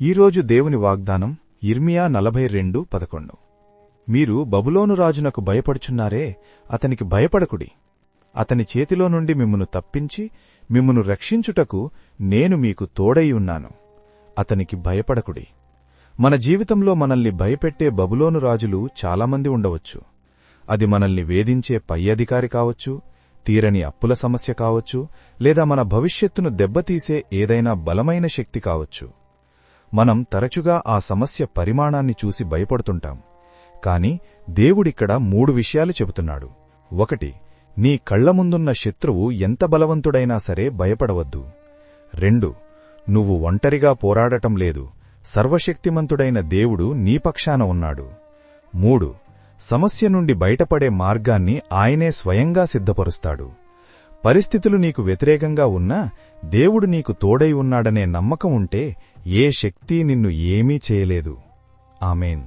ఈరోజు దేవుని వాగ్దానం యిర్మీయా 42:11. మీరు బబులోను రాజునకు భయపడుచున్నారే, అతనికి భయపడకుడి. అతని చేతిలో నుండి మిమ్మును తప్పించి మిమ్మును రక్షించుటకు నేను మీకు తోడైయున్నాను. అతనికి భయపడకుడి. మన జీవితంలో మనల్ని భయపెట్టే బబులోను రాజులు చాలామంది ఉండవచ్చు. అది మనల్ని వేధించే పై అధికారి కావచ్చు, తీరని అప్పుల సమస్య కావచ్చు, లేదా మన భవిష్యత్తును దెబ్బతీసే ఏదైనా బలమైన శక్తి కావచ్చు. మనం తరచుగా ఆ సమస్య పరిమాణాన్ని చూసి భయపడుతుంటాం. కాని దేవుడిక్కడ 3 విషయాలు చెబుతున్నాడు. 1. నీ కళ్లముందున్న శత్రువు ఎంత బలవంతుడైనా సరే భయపడవద్దు. 2. నువ్వు ఒంటరిగా పోరాడటం లేదు, సర్వశక్తిమంతుడైన దేవుడు నీ పక్షాన ఉన్నాడు. 3. సమస్య నుండి బయటపడే మార్గాన్ని ఆయనే స్వయంగా సిద్ధపరుస్తాడు. పరిస్థితులు నీకు వ్యతిరేకంగా ఉన్నా దేవుడు నీకు తోడై ఉన్నాడనే నమ్మకం ఉంటే ఏ శక్తి నిన్ను ఏమీ చేయలేదు. ఆమేన్.